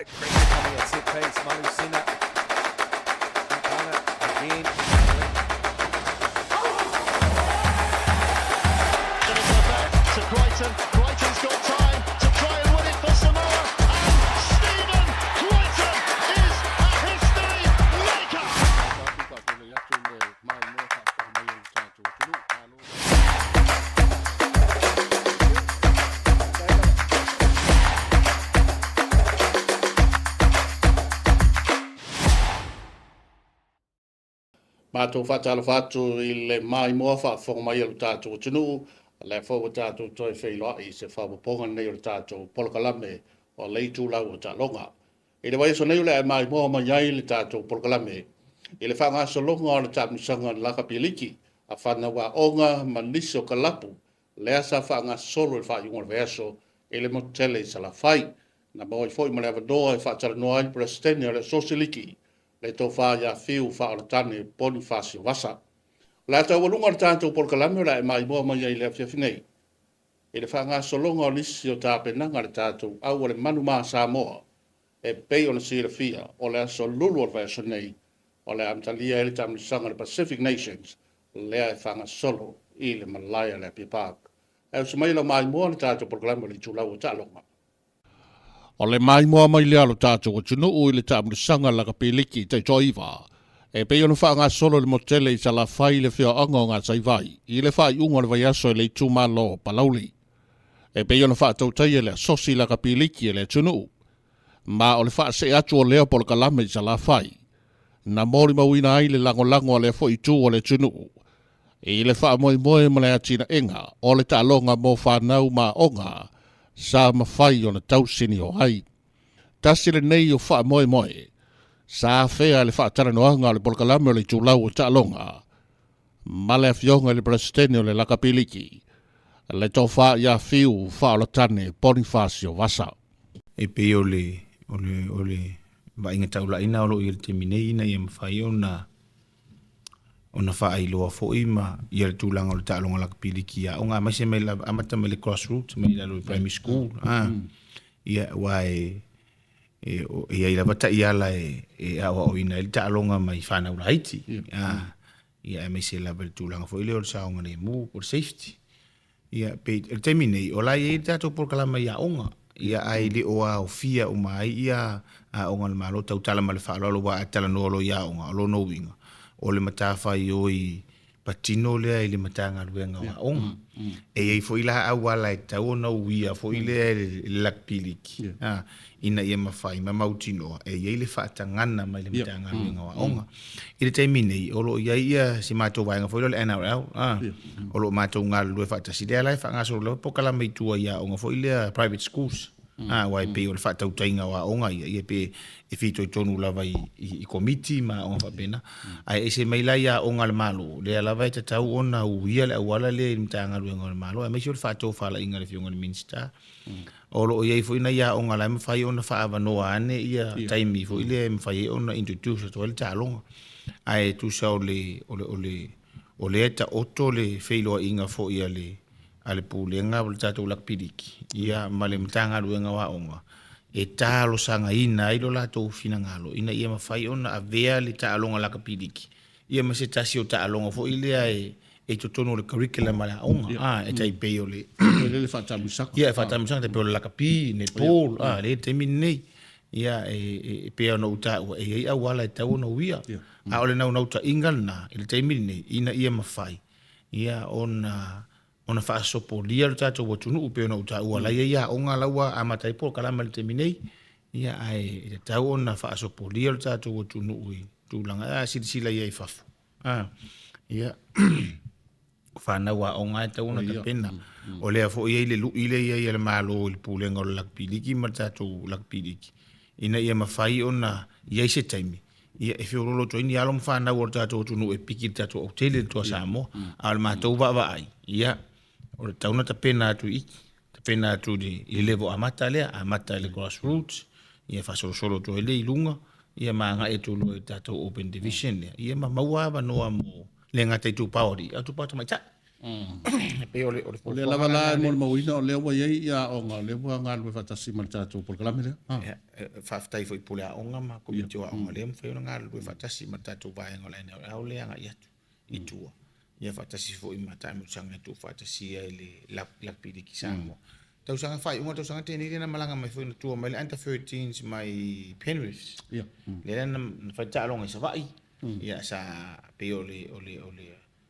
Pressure coming at set piece. Manu Sinha. Again. To Crichton. Crichton's got time to try and win it for Samoa. And Stephen Crichton is a history maker. Mātou whātala whātu I le mai moa whaafonga mai alu tātou tunu, le whaua tātou toi whailoa I se whaawaponga nei o tātou polokalame o leitu lau o tālonga. I le waiso nei le mai moa mai ai le tātou polokalame, I le whangaso longa o le tāmisanga laka piliki, a whana wa onga maniso kalapu, le asa whangaso solo le whaaiunga le veaso, I le motele I sala whai, na moi foi ma le avadoa I whaatala noa I presidente o le sosiliki, le tō whāia whiu whaoratane Bonifacio Vasa. La tau walunga le tātou polkalame la mai moa mai ai le awhiawhinei. I le whanga solonga o nisi o tāpenanga le tātou au le manu maa Samoa, e pei o na sira fia o le aso lulu o vaya sonei, o le amtalia ele tamlisanga le Pacific Nations, lea e whanga solo I le Malaya le Pipak. E usumaila mai moa le tātou polkalame le tūlau o tālonga. O le mai moa mai lea lo tātou o tunu ui le tāmrisanga laka piliki te toiwa. E pei onu whaanga solo le motele I sala whai le whio anga o ngā saivai. I le whai unga le vaiaso le tūmalo o palauli. E pei onu wha tautai le sosi laka piliki le tunu. Ma o le wha se atu o lea polo kalame I sala whai. Na mori mawina ai le lango o le fo I tū o le tunu. I le wha moe ma le atina enga o le tālonga mo whanau ma onga. Sa mawhai o na tausini o hai. Tasile nei o wha moe. Sa whea le wha taranoanga le polkalame o le tūlau o tālonga. Ma le awhionga le presidente o le lakapiliki. Le tō wha ia whiu wha o la tane Bonifacio Vasa. E pe o le vainga taula ina o lo I le teminei ina I mawhai o na wha ai loa fo ima I le tūlanga o le tālonga lakapiliki ia. O ngā maise me la amata me le crossroads me la lo primary school. Ia wai ia ila wata ia la e awa o ina le tālonga mai whanau la Haiti. Ia e maise la le tūlanga fo I le o le saonga ne mu o safety. Ia pe le teminei o la i tātou polkalama ia onga. Ia ai le oa o fia o mai ia a onga le malo tau tala ma le whaalolo wa a tala noolo ia onga o lo no winga. O le matafa I oi patino lea I le matanga luenga wa onga. E ei fo ila awala e tau na uia fo ile le lakpiliki. Ina ia mawhai ma mautinoa. E ei le whaatangana mai le matanga luenga wa onga. I le taiminei, o lo ia si mātou wainga fo ilo le NRL. O lo mātou ngā lue whaatasi. Lea lai whaangaso le pokala mai tua ia onga fo ile private schools. Wai pe o le whaatau tainga wa onga ia pe e fito I tonu lava I komiti ma onga whapena. Ai e se mai lai a onga le malo. Lea lava e tatau ona uia le awala le mtanga luenga le malo. Ai meisi o le whaatau whala inga le fionga le minsta. O lo iei fo ina ia onga lai mawhai ona whaava noa ane ia taimi fo ile mawhai ona introduce to le tālonga. Ai tu sa o le eta oto le whailoa inga fo ia le ale pulenga o le tātou lakpiliki. Ia ma le mtanga luenga wa onga. E tālo sanga ina ilo lātou fina ngalo. Ina ia mawhai ona a vea le tālonga lakapiliki. Ia ma se tasi o tālonga fo ilea e totono le curriculum ala onga. E tai peo le... Le whaatamusaka. Ia e whaatamusaka te peo le lakapi, ne pōl. Le te mini nei. Ia e peo na uta ua. E ei awala e tau na uia. A ole nau nauta ingal na. E le te mini nei. Ina ia mawhai. Ia ona whaasopo lia le tātou watunu upeo na uta ua. Lai ia onga laua amatai pōl kalama le te minei. Ia ai e tau ona whaasopo lia le tātou watunu ui. Tūlanga sirisila ia I fafu. Ia whanau a onga e tau ona ka pena. O lea fo ia le luile ia le malo le pulenga o le lakpiliki ma tātou lakpiliki. Ina ia mawhai ona ia se taimi. Ia e whiorolo to ini alom whanau o tātou watunu e piki tātou au tele le tua Samoa. A le mātou wa ai. Ia o le tauna ta pena atu iki. Ta pena atu I levo amata lea, amata le grassroots. Ia whasolo to ele I lunga. Ia maanga e tulu e tātou open division. Ia ma maua noa mo le ngata I tu paori. A tu pata mai ta. pe ole le lava la mo mo ina le wa ye ya o nga le wa nga le fatasi mal tatou por kala mele fa ftai foi pula onga ma ko mitio onga le foi nga le fatasi ma tatou va ngola ina ole nga ia itu ia fatasi foi ma ta mo sanga tu fatasi ele la pidi kisamo tau sanga fai unga tau sanga teni na malanga mai foi tu mai anta 13 mai Penrith le na fa ta longa sa vai ia sa pe ole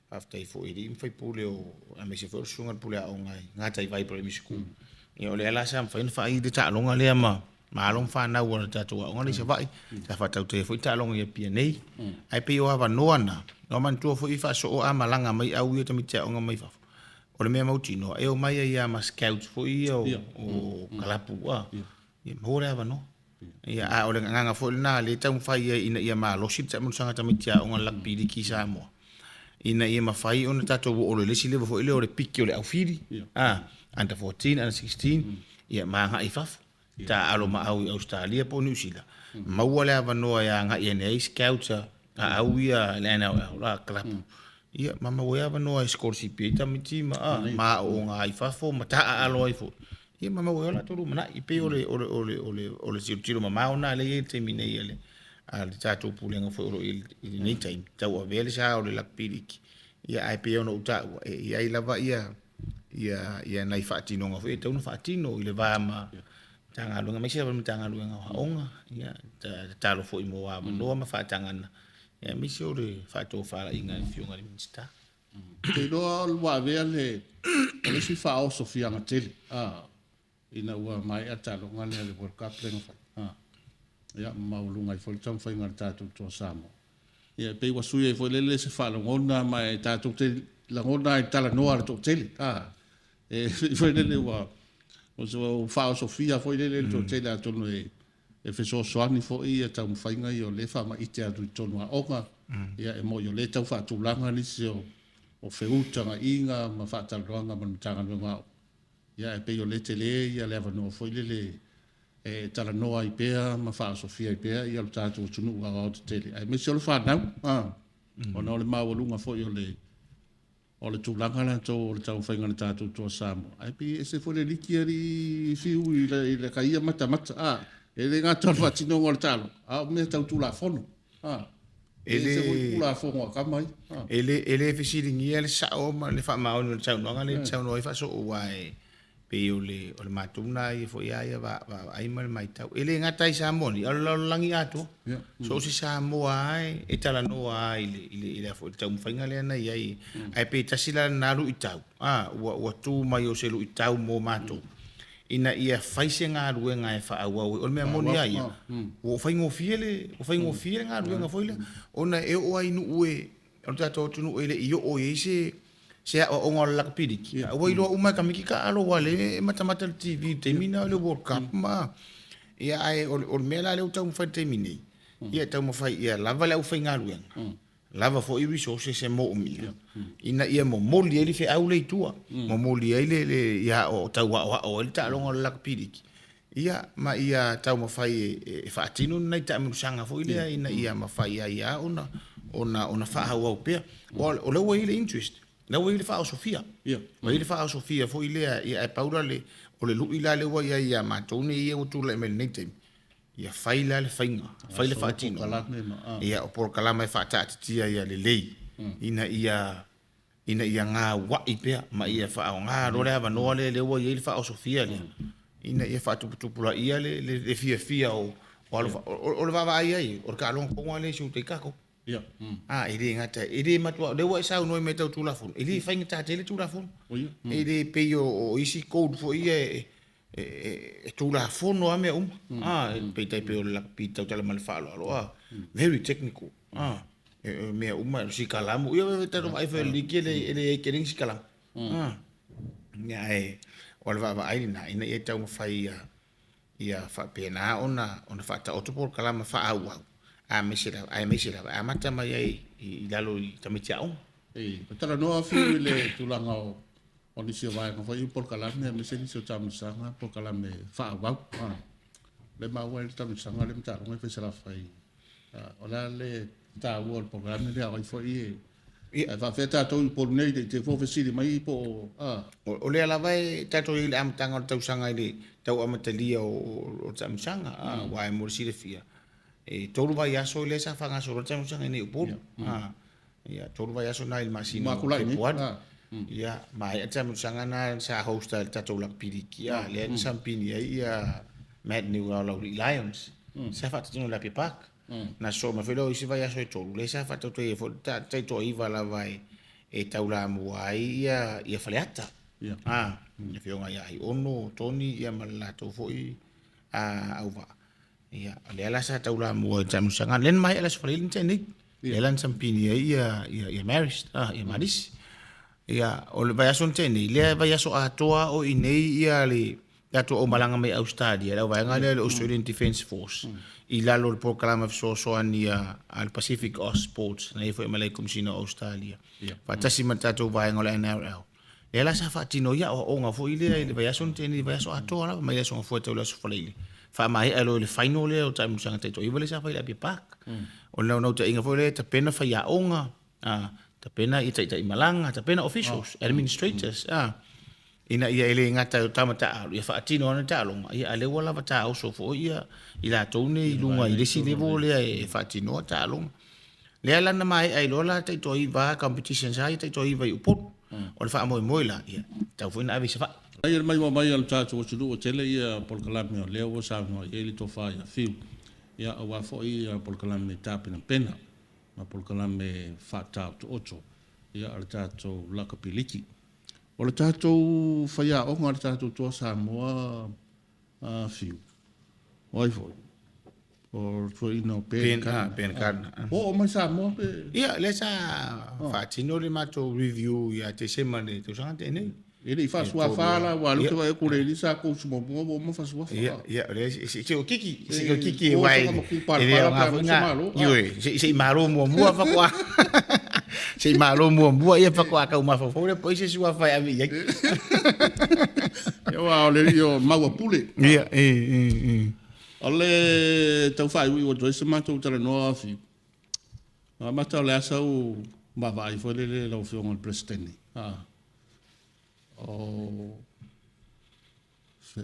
after ifo idi foi pule o a me se for sunga pule o nga tai vai pro misku e ole ala sam fa de ta longa le ma long fa na wona ta to nga le se vai ta fa ta te foi ta longa e pia nei ai pe o ava noana no man tu foi fa so o amalanga mai au ye te mitia nga mai fa ole me mautino e o mai ia ma scout foi o kalapu wa e mo le ava no ia a ole nga foi na le ta fa ia ma lo ship ta mo sanga ta mitia nga la pidi ki sa mo ina ia mafai ona tatou o le lesi leva fo ile o le piki o le aufiri under 14 and 16 ia manga i faf ta alo ma au Australia po New Zealand maua le avanoa ia nga ia nei scouta a au ia le na la club ia mama we avanoa scholarship ta miti ma o nga i fafo ma ta alo i fo ia mama we la tolu mana i pe ole tiro mama ona le te mine ile al tatou pulenga fo ro il nei time tau avele sa o le lakpiriki ia ai pe ona uta ia i lava ia nai fatino nga fo tau no fatino ile va ma tanga lunga mai se va tanga lunga onga ia talo fo i mo wa no ma fatanga ia mi se o le fato fala inga fiunga le minsta te do wa vele le si fa o sofia ngatele ina wa mai atalo ngale le World Cup le fa ia maulunga i foi tam fai ngar tatu to samo ia pe wa suia foi lele se fala ngona mai tatu te la ngona i tala no ar to tele e foi lele wa o so fa Sofia foi lele to tele to no e fe so soani foi ia tam fai ngai o le fa ma ite atu to no onga ia e mo yo le tau fa tu langa ni se o fe utanga inga ma fa tal ronga ma tanga no ia e pe yo le tele ia le va no foi lele e tala noa i pea ma fa Sofia i pea ia tatu tunu ga o tele ai me solo fa na ona ole ma wolunga fo yo le tu langa na to le tau fainga na tatu to samo ai pe se fo le likiari fiu i le kaia mata e le nga to fa tino ngol talo me tau tu la fono ele se fo la fono ka mai ele fisiringi ele sa o ma le fa ma o le tau no nga le tau no fa so wai pe ole matuna i fo ia va ai mal mai tau ele ngata i sa moni ala langi ato so si sa mo ai e tala no ai ile fo tau mfainga le na ai pe tasila nalu i tau wa tu mai o se lu i tau mo mato ina ia faise nga ruenga e fa au o me moni ai o faingo fiele nga ruenga foi le ona e o ai nu ue o tato tunu ele i o ese se o ngol la pidiki o ilo uma kamiki ka alo wale mata TV termina le World Cup ma ia ai o mela le tau fa termine ia tau mo fai ia lava le u fai ngalu lava fo i resources se mo mi ina ia mo moli ele fe au le tua mo moli ele ia o tau o le ta ngol la pidiki ia ma ia tau mo fai e fa tinu nai ta mo sanga fo ile ina ia ma fai ia ona fa au pe o le ile interest na o ile fa Sofia o ile fa Sofia fo ile ia paura le o le lu ila le wa ia ma tone ia o tu le mel nete ia faila le fainga faila fa tino ia o por kala mai fa ta tia ia le lei ina ia nga wa ipe ma ia fa nga ro le ava no le wa ile fa Sofia le ina ia fa tu pula ia le fia o le va ai o ka long ko le su te kako ele ngata ele matua le wa sa no me tau tu la fun ele fa ngata tele tu la fun ele pe o isi code fo ie tu la fun no ame pe tai pe la pita tala mal fa lo very technical me si kalamu ia te no ai fa likele ele kering si kalam ya o va ai na ina e tau fa ia fa pena ona fa ta o por kalama fa au a mesira a mata mai ai i lalo i tamitiao tala no afi le tulanga o ni se vai no foi por kalame me se ni so tamsanga por kalame fa wa le ma wel tamsanga le mta no fe sala fai ola le ta wol por kalame le ai foi fa fe tatou I polu nei te fofesili mai po o le ala vai tatou I le amatanga o le tausanga I le tau amatalia o tamusanga wa e morisi le fia e tolu vai aso I le sa fanga so o tamusanga nei upolu ia tolu vai aso na I le masina Makula ni ia mai e tamusanga na sa hosta le tatou lakpiliki le sampini ia Mad New Lions sa fa tino la pipak na so ma felo isi vai aso tolu le sa fa tatou e fo tai to iva la vai e taula muai ia faleata ia fionga ia I ono toni ia malato foi au va ia le ala sa taula muai tamusanga len mai ala so falin teni le lan sampini ia marriage ia maris ia o le vai aso teni le vai aso atoa o inei ia le tato o malanga mai Australia la vai ngale le Australian Defence Force I lalo le programa soania al Pacific Oz Sports na foi malai komsina Australia fatasi matato vai ngole NRL le la sa fatino ia o nga foi le vai aso teni vai aso atoa la mai aso foi tau la so falele fa mai alo le final le o time sanga tato I vole sa fa le pak o no te inga foi le ta pena fa ia onga ta pena I tai malanga ta pena officials administrators ina ia ele ngata o tamata ia fa atino na talonga ia ale wala vata o so fo ia ila tone I lunga I lesi level le fa atino talonga le ala na mai ai lola tai toi va competition sai tai toi va upot o le fa mo la ia tau foi na avisa fa ai mai al tatou sulu o tele ia por kalame o leo sa no ele to fa ia fiu ia o wa fo ia por kalame tapena pena ma por kalame fa tatu ocho ia al tatou la kapiliki o le tatou faia o ngā le tatou toa Samoa fiu. Oi foi. O foi no pen kan. O mai Samoa pe. Ia le sa fatino le mato review ia te semane te sanga te nei. Ele I fa sua fala wa lu te ko le sa ko sumo mo fa sua fala. Ia le se o kiki vai. Ele nga funga. Iwe se malo mo fa kwa. Se malo mo ia fa kwa ka uma fa fole pois se sua fa ami. Eu le yo maua pule. Ia Ole tau fai o do se mato tala no afi. Mata le asa o ma vai foi le lo fio on presidente.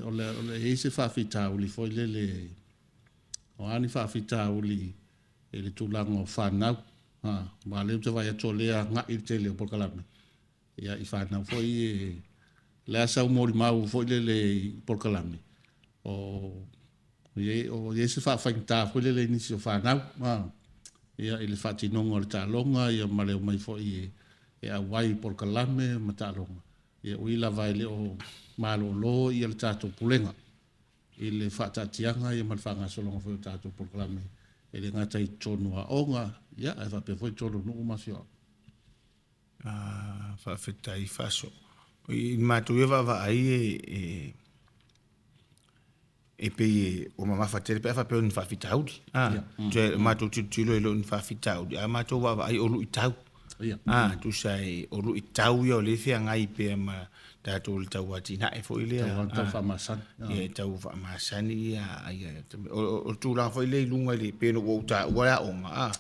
Ole ese fa fita uli foi le o ani fa fita uli ele tulango fa na ma le te vai to le nga I te le por kalame ia I fa na foi le asa o mori mau foi le por kalame o ese fa fita foi le inicio fa na ia ele fa tino ngol ta longa ia ma le mai foi ia wai por kalame mata longa ia uila vai le o malo lo ia le tato pulenga ile fa tatianga ia malfanga solonga foi tato por kalame ele ngata I tonu a onga ia e fa pe foi tonu no masio fa feta I faso I matu eva va ai e pe o mama fa tele pe fa pe on fa fitaudi je matu tilo lo fa fitaudi a matu va ai o lu itau tu sai o lu itau yo le fia ngai pe ma ta to le tau ati na e foi le ta fa masan e tau fa masan ia o tu la foi le lunga le pe no o ta wa onga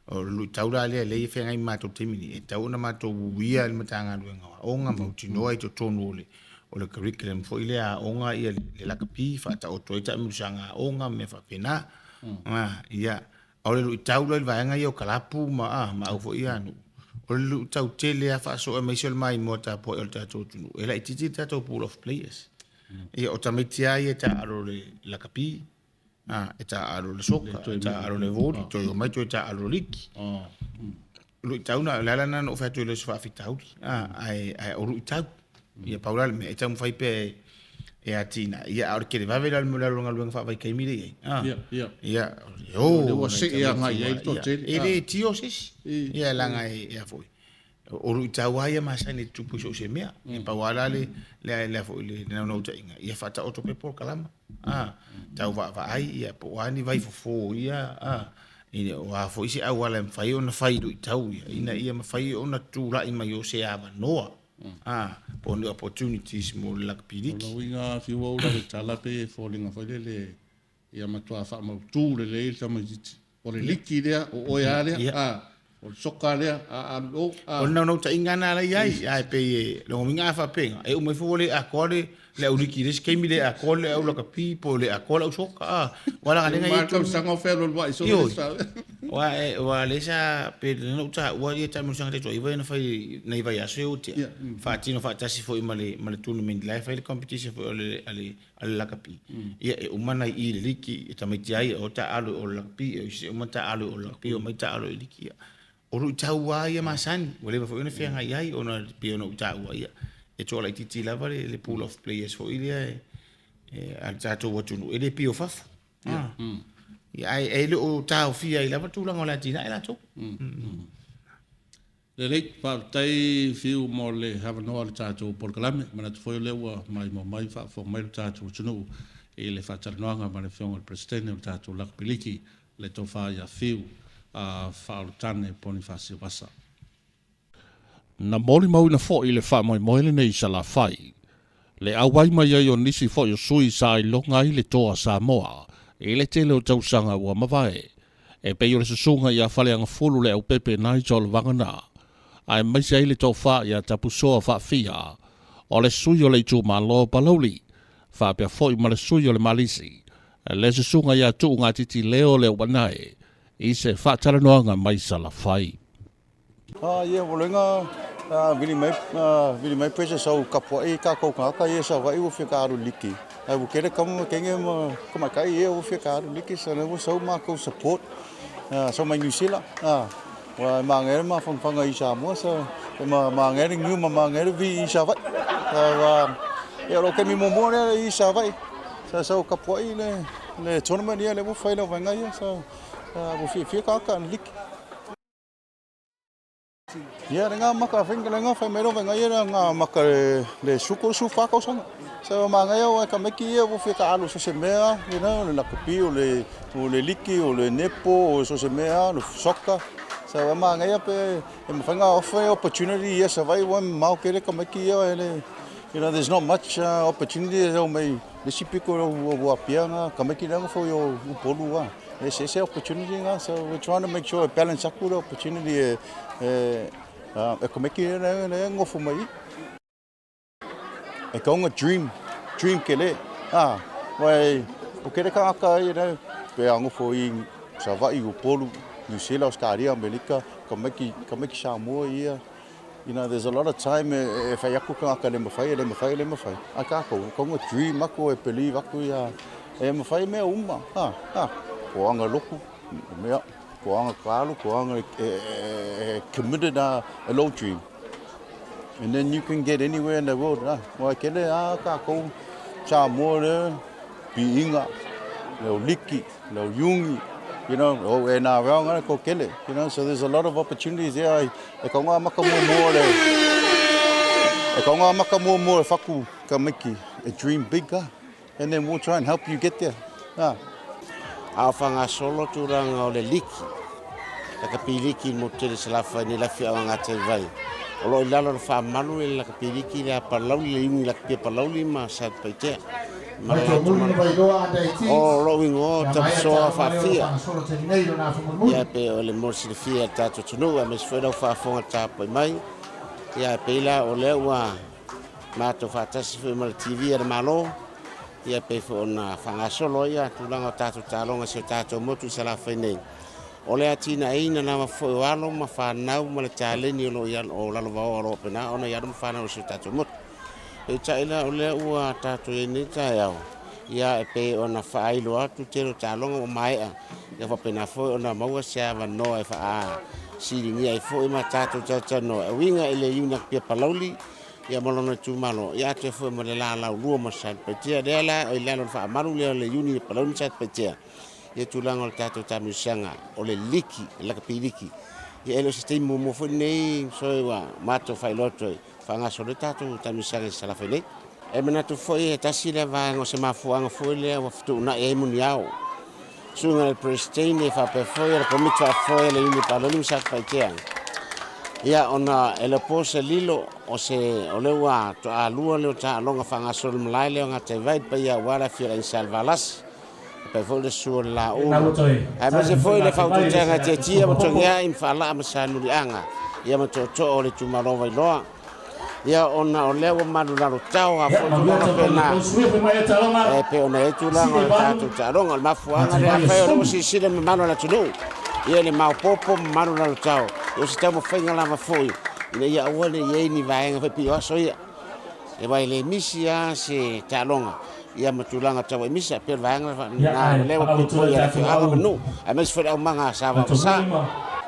o lu tau la le fia ngai matu temini e tau na matu wia le matanga luenga onga mo tino ai to tonu le o le curriculum foi le a onga ia le la kapi fa ta o toita musanga onga me fa pena ia o le tau le vaenga yo kalapu ma au foi anu o le tau tele a fa so e mesel mai mota po el tato tunu ela ititi tato pool of players ia o tamitia ia ta aro le la kapi e ta aro le soka ta aro le voti to yo mai to ta aro liki lu tau na la na no fa to le fa fitau ai o lu tau ia paula me eta fai pe e atina ia or que va ver al mular longa luenga fa vai kai mire ia o se ia ngai ai to te ele tio sis ia langa ia foi o ru tawaia masani tupu so se mea e paula le foi le no tainga ia fata auto pe por kalama tau va ai ia po ani vai fo ia ine wa foi se awala fai ona fai ru tau ina ia ma fai ona tu la ima yo se ava noa on the opportunities mo lak piliki no winga fi wo la tala pe falling fa le ia matua fa ma tu le tama o le liki le o ya le o soka lea a o O no ta ingana la yai ai pe lo minga fa penga e o me fole a kole le o liki res ke mi le a kole o lo ka pipo le a kole o soka wala ga ma ka sanga fe lo wa so wa le sa pe no ta wa ye ta mo sanga te to iba na fai na iba ya so te fa tino fa tasi fo male tournament live fai competition fo ale la kapi ia e o mana i le liki ta mai ai o ta alo o la kapi o ma ta alo o la kapi o mai ta alo liki o ru taua ia masani o le fo ina fenga ai o na pe ona taua ia e to la titi la vale le pool of players fo ia al tato watu e le pio faf ia e le o tau fia i la tu la ngola tina ela to le rei pa tai fiu mo le have no al tato por kalame mana tu foi le wa mai fa fo mai tato tunu e le fa tarnoanga ma le fiong al presidente o tato la piliki le to fa ya fiu a faultane Bonifacio Basa. Na mori mau na fo i le wha mai moele nei sa la whai. Le awai mai ai o nisi fo i sui sa i longa i le toa Samoa, e le tele o tausanga ua mawae. E pei o le susunga i a whale anga fulu le au pepe nai tol wangana. Ai mai sa i le toa wha i a tapusoa wha fia. O le sui o le tu ma loa palauli. Wha pia fo i ma le sui o le malisi. Le susunga i a tu ngā titi leo le wanae. I se whaatara noanga mai sa la whai. Ia wolenga vili mai pese sau kapua e ka ko ka ia sa vai u fika aru liki. Ai u kere kam kenge ma kuma kai ia u fika aru liki sa no sau ma ko support. So mai New Zealand. Wa ma ngere ma fanga i sa mo sa ma ngere ngu ma ngere vi i sa vai. Wa ia ro ke mi mo i sa vai. Sa sau kapua i le tournament ia le mo faila vanga ia sa bu fika ka liki. Ya nga maka finga nga fa mero venga ia nga maka le suko su fa ko sang so manga ia ka meki ia bu fika alu so se mea you know le kapi o le liki o le nepo o so se mea no soka so manga ia pe e fanga offer opportunity ia sa vai one mau kere ka meki ia ele you know there's not much opportunity so mai le sipiko o apianga ka meki nga fo yo polu wa ese opportunity nga so we're trying to make sure balance akura opportunity e como é que é ngofo mai e ka unga dream ke le vai o que ka ka ira pe ngofo i sa vai o polo New Zealand Australia America como é que Samoa ia you know there's a lot of time e fa yaku ka le mafai aka ko unga dream ako e believe ako ia e mafai me uma ko anga loku me ko anga kalu ko anga committed a low dream and then you can get anywhere in the world wa kele ka ko cha mo le biinga le liki le yungi you know o e na wa ko kele you know so there's a lot of opportunities there e ko nga maka mo faku ka miki a dream bigger and then we'll try and help you get there a fanga solo turanga o le liki la kapiliki mo tele salafa ni la fia nga te vai o lo lalo fa malu la kapiliki la palauli le imi la pe palauli ma sa paite ma o lo wingo ta so fa fia ya pe o le mo si fia ta to no a mes foi fa fonga ta pa mai ya pe la o le wa ma to fa ta si foi mal tv er malo ia pe fo na fanga solo ia tulanga tatu talonga se tatu motu sala fene ole atina ina na fo walo ma fa na ma le challenge lo ia o la lo ro pena ona ia dum fa na se tatu mot e chaila ole ua tatu ni ta ia pe ona fa ai lo atu tero talonga o mai ia fa pena fo ona mau se ava no e fa siri ni ai fo ma tatu tatu no winga ile yuna pe palauli ia malona tu malo ia te fo mo le la lu mo sa petia de la e la fa maru le uni palon sa petia ia tu lang o tato tamisanga o le liki la kapiliki ia elo sistem mo fo nei so wa mato fai loto fa nga so le tato tamisanga sa la fene e mena tu fo e tasile va ngo se ma fo nga fo le wa fu na e muniao sunga el prestine fa pe fo e komito fo le uni palon sa petia ia ona ele pose lilo o se o le wa to a lua le ta longa fanga sol mlai le nga te vai pa ia wala fira in salvalas pe fo le su la o ai ma se foi le fautu tanga te tia mo tongia in fala ma sa nu anga ia ma to o le tu maro vai loa ia ona o le o manu na ro tau a fo tu na pena e pe ona e tu la o tatu taronga ma fuanga le fa o si si le manu na tunu ia le mau popo manu na ro tau o si tamo fenga la ma foi ina ia o le ye ni vai nga pe o so ia e vai le misia se taronga ia matulanga tawa misa pe vanga na le o puto ia fe ava no a mes fe manga sa va sa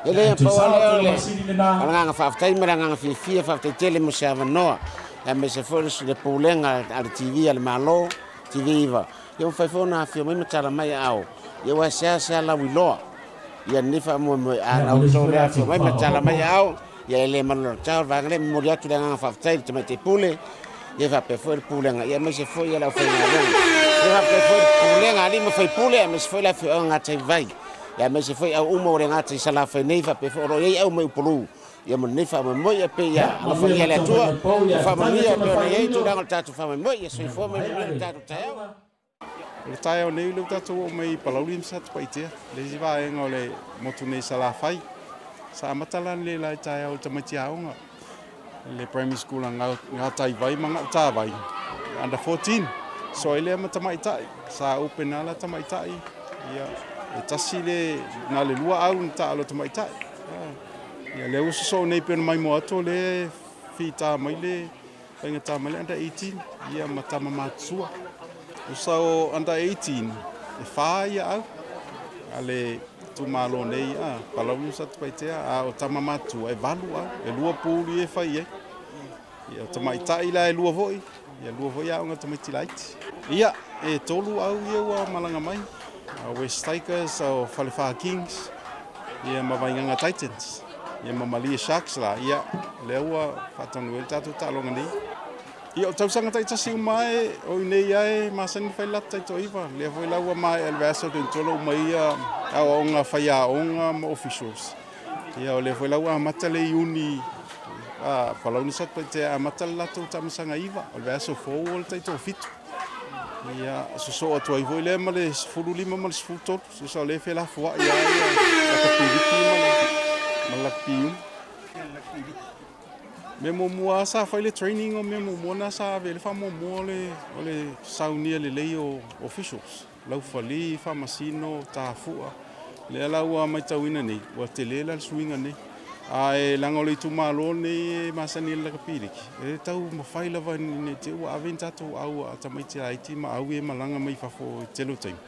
ele pa wale nga fa tai mera nga fi fa tele mo sa va no a mes fe le pulenga al tv al malo tv va io fa fona fi mo matala mai au io wa sa la wilo ia ni fa mo a auto le fi mo matala mai au ia le malo tau va le mo dia tu nga fa tai te pule ia va pe foi pulenga ia me se foi la foi na ia va pe foi pulenga ali me foi pule me se foi la foi nga tai vai ia me se foi au mo nga tai sala foi nei va pe foi ro ia au me pulu ia mo nei fa mo ia pe ia la foi ia la tua fa mo ia pe ia tu dang tatu fa mo ia se foi me tatu tau le tai o nei le tatu o mai palaulim sat paitia le ziva ngo le motu nei sala fai sa matalan le la tai o tamatiaonga le primary school nga tai vai manga ta vai under 14 so ele ma tamai tai sa open ala tamai tai ia e tasile na le lua au ta alo tamai tai ia le uso so nei pe mai mo ato le fita mai le penga ta mai under 18 ia matama matsua so under 18 e fa ia au ale tu malo nei palawu sat paitea a o tama matu e valu e lua pulu e fai e ia tamai tai la e lua voi a nga tamai tilait ia e tolu au ia wa malanga mai West Tigers o Falefa Kings ia Mavainganga Titans ia Mamalia Sharks la ia leua fatonu el tatu talonga nei ia o tausanga tai tasi mai o nei ai masani fai lata to iva le foi laua mai el verso de tolo mai a onga faia onga officials ia o le foi laua matale uni palauni sat te matale lato tamasanga iva o verso forward tai to fit ia so to i voi le male fululi mal futo so le fe la foi ia ka pidiki mal piu Memo mua sa fai le training o memo mona sa vele fa mo le saunia le leo officials lau fali fa masino ta fua le lau mai tawina nei wa telela swinga nei ai lango le tu malo nei masani la kapiliki e tau ma fai la va ni te wa aventa to au tamai te IT ma au e malanga mai fa fo telo time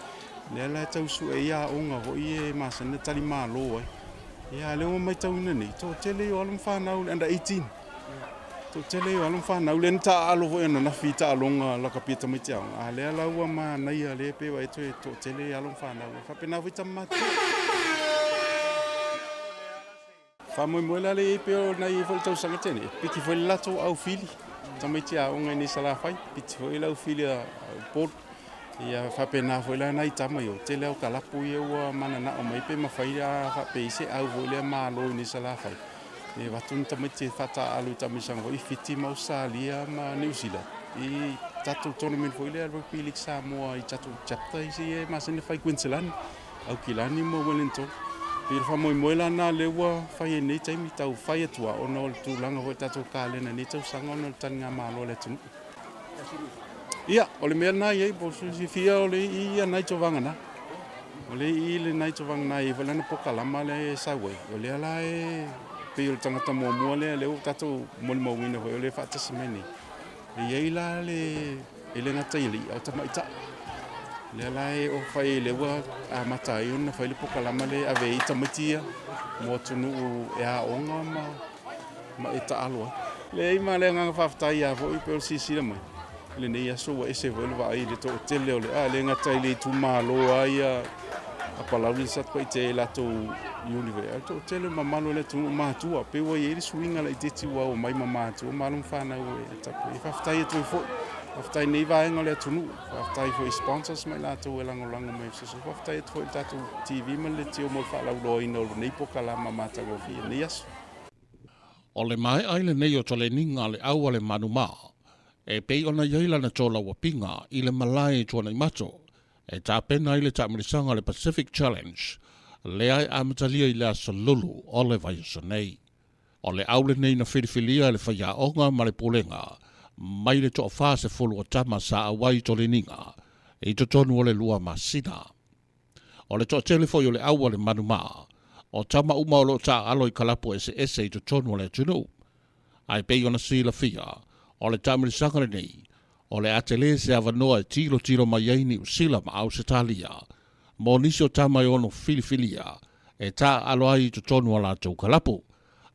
le la tau su e ya onga ho e masani tali malo ai ya le mai tawina nei to tele o alum fa na under 18 to tele o alum fa na len ta alo vo na fita alonga la kapita mai tia a le ala ua ma na ia le pe wa to tele alum fa na fa pena vita mat fa mo la le pe o na i vo to sanga tene piki vo la to au fili tamai tia o ngai ni sala fai piti vo la fili a port ia fa pena vo la nai tamai o tele o kala pu ia ua mana na o mai pe ma fai a fa pe se au vo le ma lo ni sala fai e watun tamai te fata alu tamisanga i fiti mau salia ma New Zealand i tatu tournament foi le rugby league Samoa i tatu chapter i se masene fai Queensland au kilani mo Wellington pe fa mo la na lewa fai nei taimi tau fai atua ona o tu langa ho tatu kalena nei tau sanga ona tanga malo le tu ia o le mena ia bo si fia o le ia nai tovanga na o le i le nai tovanga na i valana pokalama le sawe o le ala e pe o tangata mo le o tatu mo wina ho le fata semeni le ila le ele ngata ili o tamai ta le lai o fai le wa a mata i una fai le pokalama le ave i tamatia mo tunu e a onga ma eta alwa le ima le nga fafta ia vo i pe o sisi le mai le nei aso e se vo le vai le to tele o le a le ngata ile tu malo ai a palavra sat ko te la to universe to tele mamalo le tu matua pe wo ye swinga la iti wa o mai mamatu malum fana o ta pe fafta i tu fo fafta nei vai ngole tu nu fafta i fo sponsors mai la to lango mai so fafta i tu tatu TV mal le tio mo fa la lo ino nei pokala mamata go fi nei as o le mai ai le nei o tole ninga le au le manuma e pe ona yeila na tola wa pinga i le malai tona i mato E tā pena i le tāmirisanga le Pacific Challenge, le ai amatalia i le asalulu o le vai so nei. O le aule nei na whiriwhilia le whaia onga ma le polenga, mai le toa wha se fulu o tama sa awai to le ninga, e to tonu o le lua masina. O le toa telefoi o le aua le manuma, o tama uma o lo ta alo i kalapo ese i to tonu o le tunu. Ai pei ona si la fia, o le tāmirisanga le nei, o le atele se avanoa e tilo mai aini usila ma au se talia. Mo nisi o tama i ono filifilia, e tā alo ai to tonu o la tau kalapo.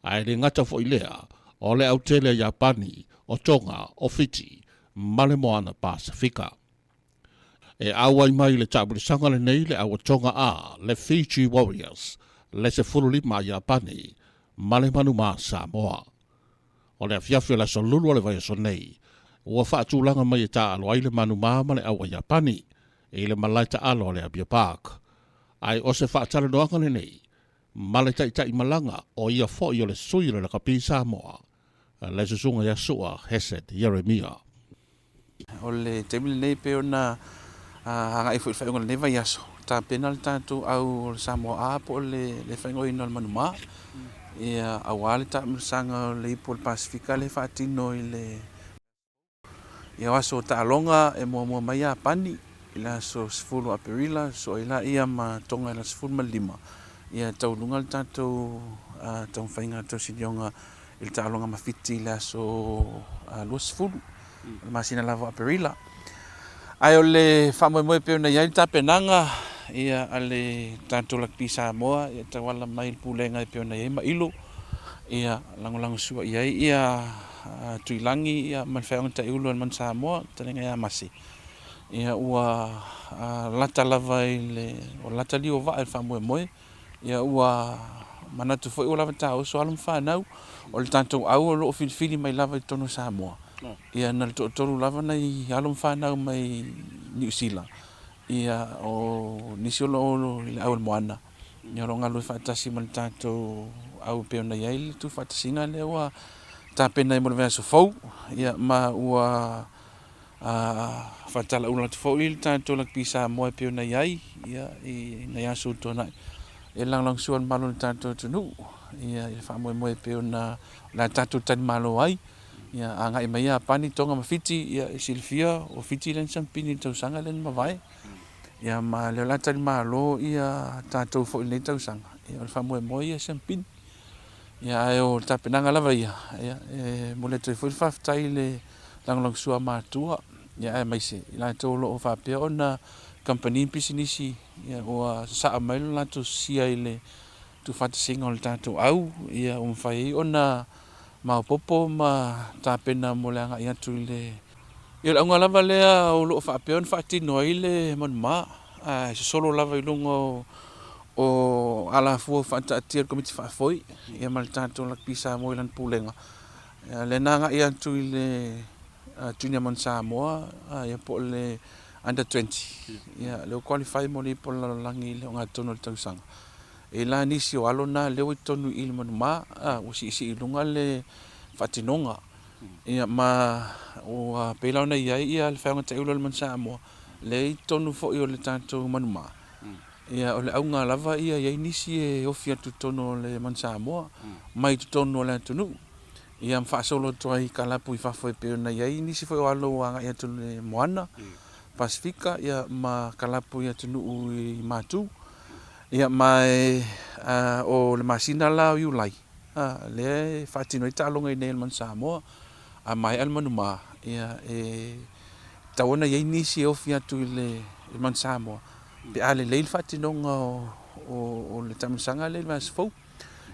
Ai le ngata fo ilea, o le autele Japani, o Tonga, o Fiji, ma le moana Pasifika. E awai mai le tāmirisanga le nei le awa Tonga a, le Fiji Warriors, le se furuli ma Japani, ma le manu ma Samoa. O le afiafi la so lulu o le vai so nei, ua whaatulanga mai e tā alo ai le manu ma le awa Japani, e le malaita alo le Abia Park. Ai o se whaatala noanga le nei, male tai malanga o ia fo i o le suira la kapi Samoa. Le susunga ya sua Hesed Jeremia. O le temile nei pe ona hanga i fo le vai aso. Ta penal tanto au Samoa a po le whaingo ino le manuma. Ia awale ta msanga le ipo le Pasifika le whaatino i le ia waso ta alonga e mua mai a pani. Ila so sifuru aperila so ila ia ma tonga ila sifuru ma lima. Ia tau lunga le tātou tau whainga tau sinionga il ta alonga mawhiti la so luas fulu. Masina lava aperila. Ai o le whamoe peo na iai ta penanga ia ale tātou lakpi Samoa ia ta wala mai pulenga peo na iai ma ilo. Ia lango sua iai ia tuilangi ia man whaonga ta iulo man Samoa talenga ia masi. Ia ua lata lava ile o lata li o va il whamoe ia ua manatu foi o lava tau so alum whanau o le tātou au o loo whiwhiri mai lava i tono Samoa. Ia na le tolu lava nei alum whanau mai New Zealand. Ia o nisi o loo i le au le moana. Ia ronga loi whaatasi ma le tātou au peo na iai le tu whaatasinga le ua tāpena i mo le vea so fau. Ia ma ua whaatala ula tu fau i le tātou lakpi Samoa peo na iai. Ia i na iasu tōnai. E lang suan malo le tātou tunu. Ia whamoe peo na la tātou tani malo ai. Ia anga i mai a pani tonga mawhiti. Ia i silfia o whiti len sampini tau sanga len mawai. Ia ma leo la tani malo ia tātou fo i le tau sanga. Ia whamoe ia sampini. Ia e o tāpenanga lava ia. Ia mo le tui fo i whaftai le lang sua mātua. Ia e maise. Ia tau lo o whapea o na company pisinisi ia o sa mai la tu sia ile tu fatasinga o le tātou au ia whai ona ma popo ma tāpena mo le anga ia tu le ia la lava lea o lo whapeon whaatino ile man ma solo lava i lungo o ala fua whaataatia komiti whaafoi ia ma le tātou lakpi Samoa ilan pulenga le nanga ia tu ile tunia man Samoa ia po le under 20. Ia leo qualify mo le po langi le nga tono le tausanga. E la nisi o alona leo i tonu i le manuma o si ilunga le whatinonga. Ia ma o peila ona ia le whaonga te ulo le man Samoa. Le i tonu fo i o le tātou manuma. Ia o le aunga lava ia nisi e ofi atu tono le man Samoa. Mai tu tono le tonu. Ia mwhaasolo toa i kalapu i whafo e peo na iai nisi fo i o alo anga ia tonu le moana. Pasifika ia ma kalapu ia tunu i matu ia mai o le masina la i ulai le fatino i talonga i nei man Samoa a mai al manuma ia tawana ia nisi o fia tu le man Samoa pe ale le fatinonga o le tamasanga le mas fo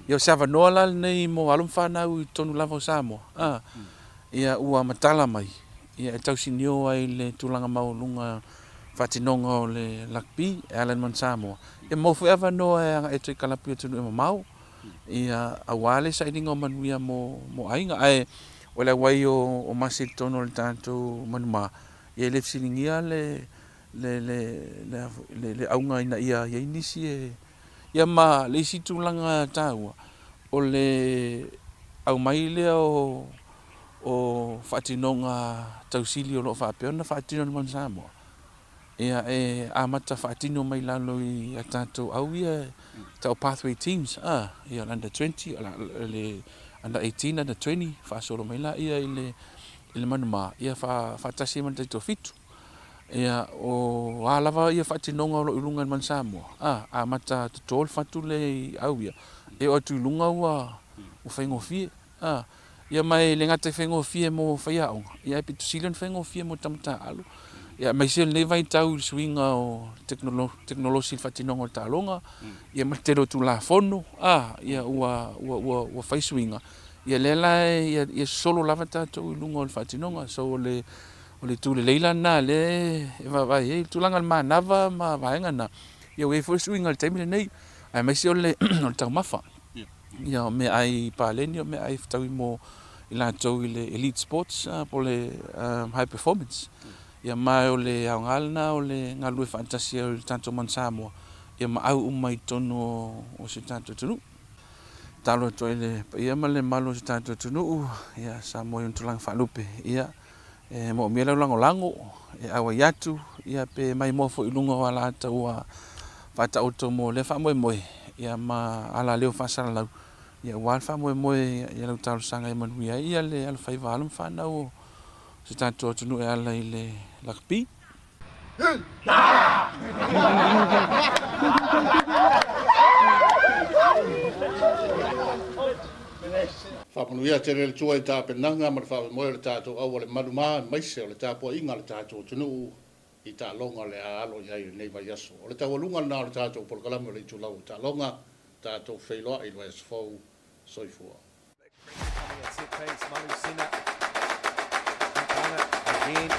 ia sava noala nei mo alum fana u tonu lava Samoa ia ua matala mai ia tau sinio ai le tulanga maulunga fatinonga o le lakpi Alan man Samoa. E mofu eva no e anga e tui kalapi o tunu e mamau. Ia awale sa ininga o manuia mo ainga. Ai o le wai o masi tono le tātou manuma. Ia le fsilingia le aunga ina ia inisi e. Ia ma le isi tulanga tāua. O le au mai lea o whatinonga tausili o loo whapeona whatinonga man Samoa. ia e amata whaatino mai lalo i a tātou au ia tau pathway teams ia under 20 le under 18 under 20 whaasoro mai la ia i le manuma ia whaatasi man taito fitu ia o alava ia whaatinonga o lo ilunga man Samoa amata tutol whatu le au ia e o tu ilunga ua o whaingofie ia mai le ngata whaingofie mo whaiaonga ia pitu silan whaingofie mo tamata alu ia mai se le vai tau swinga o teknolosi whatinonga o talonga ia matero tu la fono ia ua whai swinga ia lela ia solo lava tātou ilunga o whatinonga so le tu le leila na le vai e tulanga manava ma vaenga na ia we for swinga le time nei ai mai se le o tau mafa ia me ai paleni me ai tau mo ila tau le elite sports po le high performance ia mai o le aungalna o le ngalu fantasia o tanto man Samoa ia ma au mai tono o se tanto tunu talo to ile ia ma le malo se tanto tunu ia Samoa un tulang falupe ia mo mia lango e awa yatu ia pe mai mo fo ilunga wala taua fata auto mo le fa mo ia ma ala leo fa sala lau ia wal fa mo ia lau tau sanga i manu ia le al fai valum fa na o se tanto tunu e ala ile lakpi Whapanuia te rele tua i tā penanga ma le whapamoe le tātou au le maruma maise o le tāpua inga le tātou tunu i tā longa le alo iai nei vai aso. O le tawalunga na le tātou polkalame o le itu lau tā longa tātou whailoa i loa esfau soifua. Coming at set pace, Manu Sina. Again.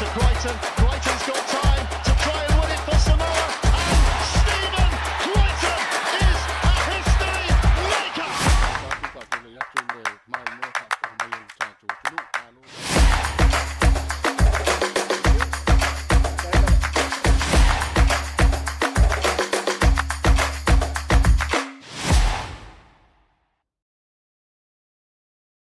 To Brighton. Brighton's got time.